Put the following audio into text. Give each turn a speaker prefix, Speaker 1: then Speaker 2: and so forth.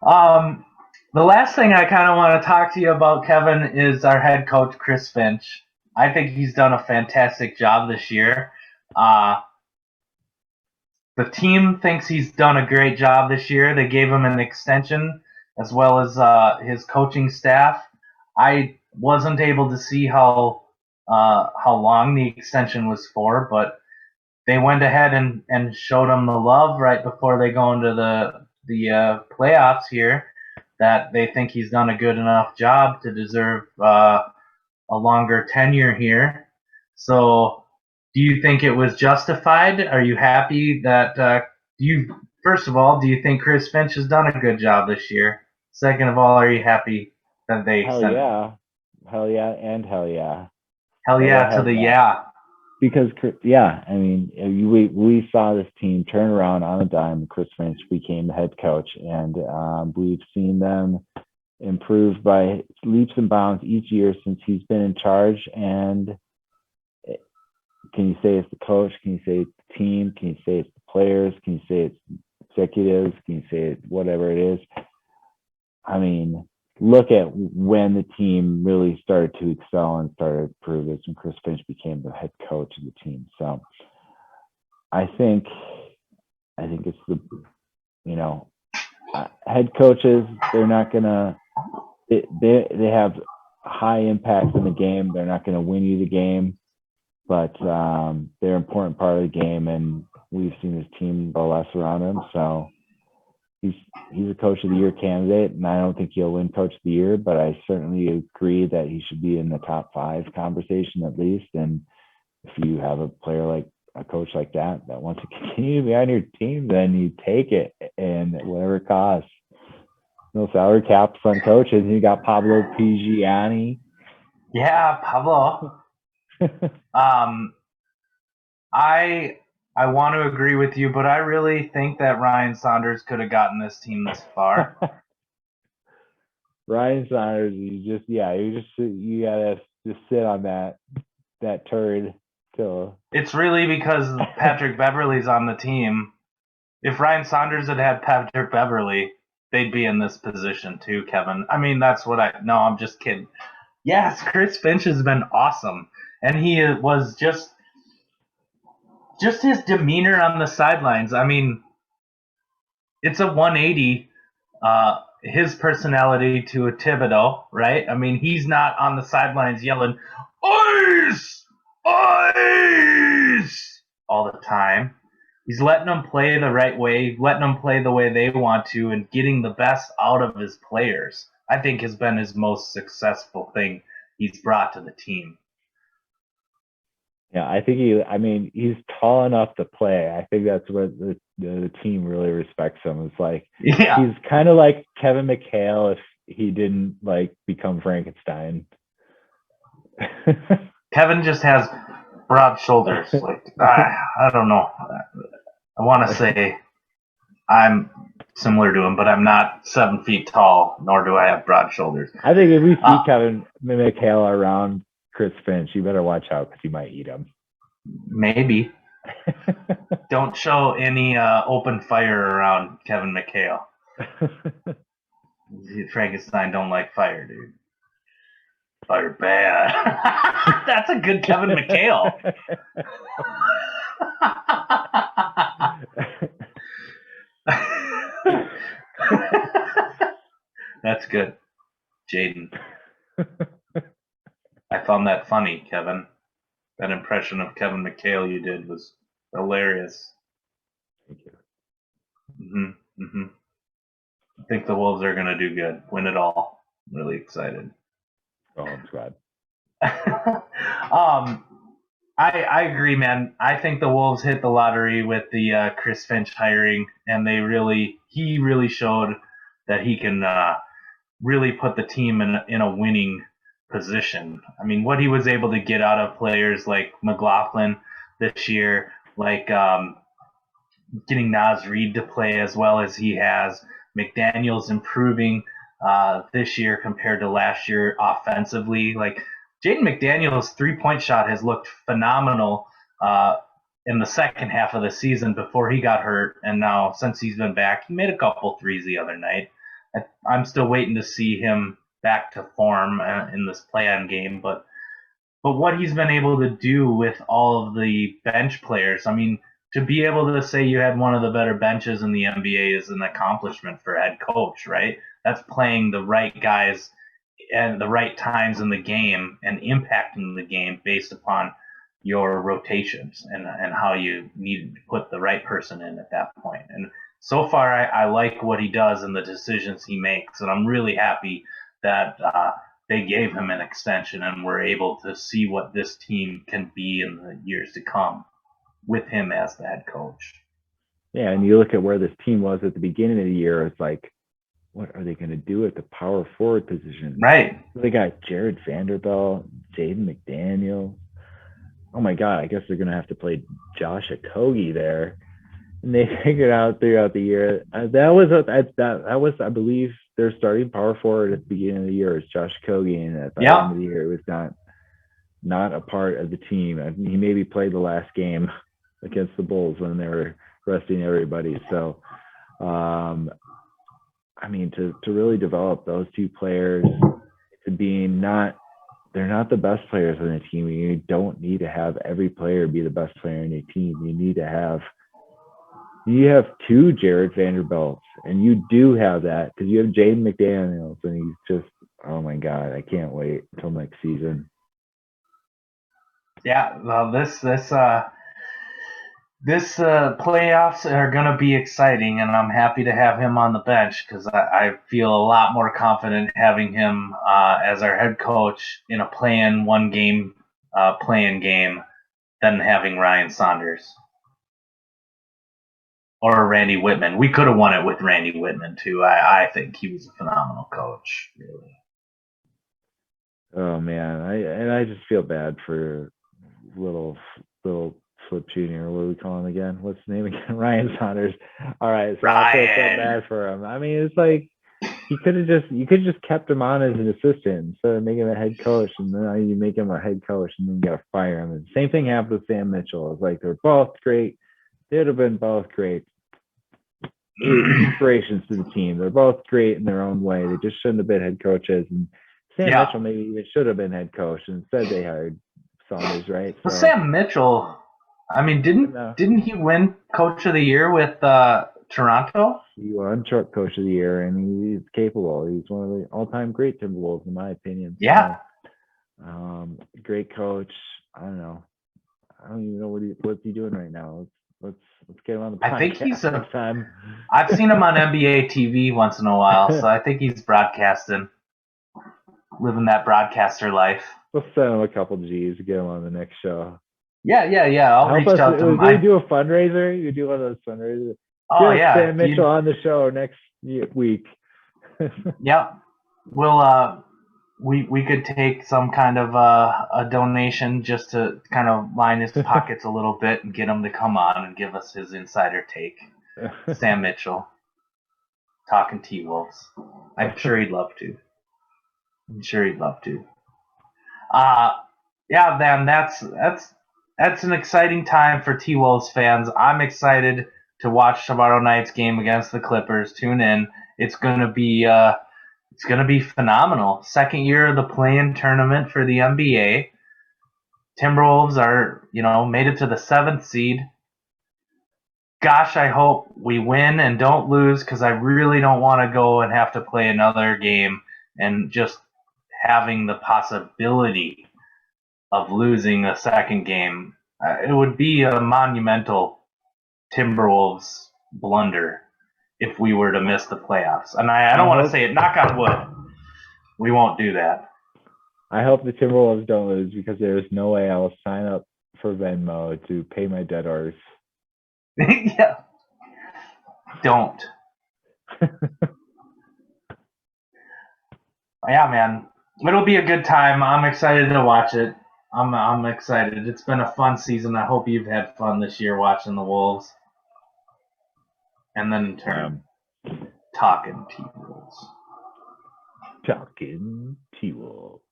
Speaker 1: Um, the last thing I kind of want to talk to you about, Kevin, is our head coach, Chris Finch. I think he's done a fantastic job this year. Uh, the team thinks he's done a great job this year. They gave him an extension as well as his coaching staff. I wasn't able to see how long the extension was for, but they went ahead and showed him the love right before they go into the playoffs here. That they think he's done a good enough job to deserve a longer tenure here. So, do you think it was justified? Are you happy that do you first of all, do you think Chris Finch has done a good job this year? Second of all, are you happy that they
Speaker 2: Hell
Speaker 1: extended him?
Speaker 2: yeah, hell yeah, and hell yeah.
Speaker 1: Hell
Speaker 2: Gotta
Speaker 1: yeah to
Speaker 2: have
Speaker 1: the
Speaker 2: that
Speaker 1: yeah.
Speaker 2: because yeah, I mean, we saw this team turn around on a dime. Chris Finch became the head coach, and we've seen them improve by leaps and bounds each year since he's been in charge. And can you say it's the coach? Can you say it's the team? Can you say it's the players? Can you say it's executives? Can you say it whatever it is? I mean, look at when the team really started to excel and started to prove this when Chris Finch became the head coach of the team. So I think it's the you know head coaches, they're not gonna they have high impact in the game. They're not gonna win you the game, but they're an important part of the game, and we've seen his team coalesce around him. So he's he's a coach of the year candidate, and I don't think he'll win coach of the year, but I certainly agree that he should be in the top five conversation at least. And if you have a player like a coach like that wants to continue to be on your team, then you take it and whatever it costs. No salary caps on coaches. And you got Pablo Pigiani.
Speaker 1: Yeah, Pablo. Um, I want to agree with you, but I really think that Ryan Saunders could have gotten this team this far.
Speaker 2: Ryan Saunders, you gotta just sit on that turd till
Speaker 1: It's really because Patrick Beverley's on the team. If Ryan Saunders had had Patrick Beverley, they'd be in this position too, Kevin. I mean, that's what I. No, I'm just kidding. Yes, Chris Finch has been awesome, and he was just his demeanor on the sidelines. I mean, it's a 180. His personality to a Thibodeau, right? I mean, he's not on the sidelines yelling "Ice, ice" all the time. He's letting them play the right way, letting them play the way they want to, and getting the best out of his players. I think has been his most successful thing he's brought to the team.
Speaker 2: yeah, I think he's tall enough to play. I think that's what the team really respects him. It's like
Speaker 1: Yeah,
Speaker 2: he's kind of like Kevin McHale if he didn't like become Frankenstein.
Speaker 1: Kevin just has broad shoulders. Like I don't know. I want to say I'm similar to him, but I'm not 7 feet tall, nor do I have broad shoulders.
Speaker 2: I think if we see
Speaker 1: Uh,
Speaker 2: Kevin McHale around Chris Finch, you better watch out because he might eat him.
Speaker 1: Maybe. Don't show any open fire around Kevin McHale. Frankenstein don't like fire, dude. Fire bad. That's a good Kevin McHale. That's good, Jaden. I found that funny, Kevin. That impression of Kevin McHale you did was hilarious.
Speaker 2: Thank you.
Speaker 1: Mm-hmm. I think the Wolves are going to do good, win it all. I'm really excited.
Speaker 2: Oh, I'm glad.
Speaker 1: um, I agree, man. I think the Wolves hit the lottery with the Chris Finch hiring, and he really showed that he can really put the team in a winning position. I mean, what he was able to get out of players like McLaughlin this year, like getting Nas Reed to play as well as he has. McDaniel's improving this year compared to last year offensively. Like Jaden McDaniel's 3-point shot has looked phenomenal in the second half of the season before he got hurt, and now since he's been back, he made a couple threes the other night. I'm still waiting to see him back to form in this play-on game, but what he's been able to do with all of the bench players, I mean, to be able to say you had one of the better benches in the NBA is an accomplishment for a head coach, right? That's playing the right guys at the right times in the game and impacting the game based upon your rotations and how you need to put the right person in at that point. And so far, I like what he does and the decisions he makes, and I'm really happy that they gave him an extension and we're able to see what this team can be in the years to come with him as the head coach.
Speaker 2: Yeah, and you look at where this team was at the beginning of the year, it's like, what are they going to do at the power forward position?
Speaker 1: Right.
Speaker 2: They got Jared Vanderbilt, Jaden McDaniel. Oh my God, I guess they're going to have to play Josh Okogie there. And they figured out throughout the year that was, I believe, their starting power forward at the beginning of the year is Josh Okogie, and by the end of the year, it was not a part of the team. I mean, he maybe played the last game against the Bulls when they were resting everybody. So, I mean, to really develop those two players to being they're not the best players on the team. You don't need to have every player be the best player in a team. You have two Jared Vanderbilts, and you do have that because you have Jaden McDaniels, and he's just, oh my God, I can't wait until next season.
Speaker 1: Yeah, well, this playoffs are going to be exciting, and I'm happy to have him on the bench because I feel a lot more confident having him as our head coach in a play-in one game play-in game than having Ryan Saunders or Randy Whitman. We could have won it with Randy Whitman too. I think he was a phenomenal coach, really.
Speaker 2: Oh man, I just feel bad for little Flip Junior. What do we call him again? What's his name again? Ryan Saunders. All right, so I feel so bad for him. I mean, it's like you could have just kept him on as an assistant instead of making him a head coach, and then you make him a head coach, and then you gotta fire him. And the same thing happened with Sam Mitchell. It's like they're both great. They'd have been both great inspirations to the team. They're both great in their own way. They just shouldn't have been head coaches. And Sam Mitchell maybe even should have been head coach. Instead, they hired Saunders, right?
Speaker 1: Well, Sam Mitchell, I mean, didn't he win Coach of the Year with Toronto?
Speaker 2: He won Coach of the Year, and he's capable. He's one of the all-time great Timberwolves, in my opinion.
Speaker 1: Yeah.
Speaker 2: So, great coach. I don't know. I don't even know what's he doing right now. Let's get him on the podcast.
Speaker 1: I think he's time. I've seen him on NBA TV once in a while, so I think he's broadcasting, living that broadcaster life.
Speaker 2: We'll send him a couple G's to get him on the next show.
Speaker 1: Yeah. I'll reach out to him.
Speaker 2: We do a fundraiser. You do one of those fundraisers.
Speaker 1: Oh yeah,
Speaker 2: Sam Mitchell on the show next week.
Speaker 1: Yep. We'll we could take some kind of a donation just to kind of line his pockets a little bit and get him to come on and give us his insider take. Sam Mitchell talking T-Wolves. I'm sure he'd love to. Yeah, man, that's an exciting time for T-Wolves fans. I'm excited to watch tomorrow night's game against the Clippers. Tune in. It's gonna be phenomenal. Second year of the play-in tournament for the NBA. Timberwolves are, made it to the 7th seed. Gosh, I hope we win and don't lose because I really don't want to go and have to play another game and just having the possibility of losing a second game. It would be a monumental Timberwolves blunder if we were to miss the playoffs. And I don't want to say it, knock on wood. We won't do that.
Speaker 2: I hope the Timberwolves don't lose because there's no way I will sign up for Venmo to pay my debtors.
Speaker 1: Yeah. Don't. Yeah, man. It'll be a good time. I'm excited to watch it. I'm excited. It's been a fun season. I hope you've had fun this year watching the Wolves. And then in turn, talking T-Wolves.
Speaker 2: Talking T-Wolves.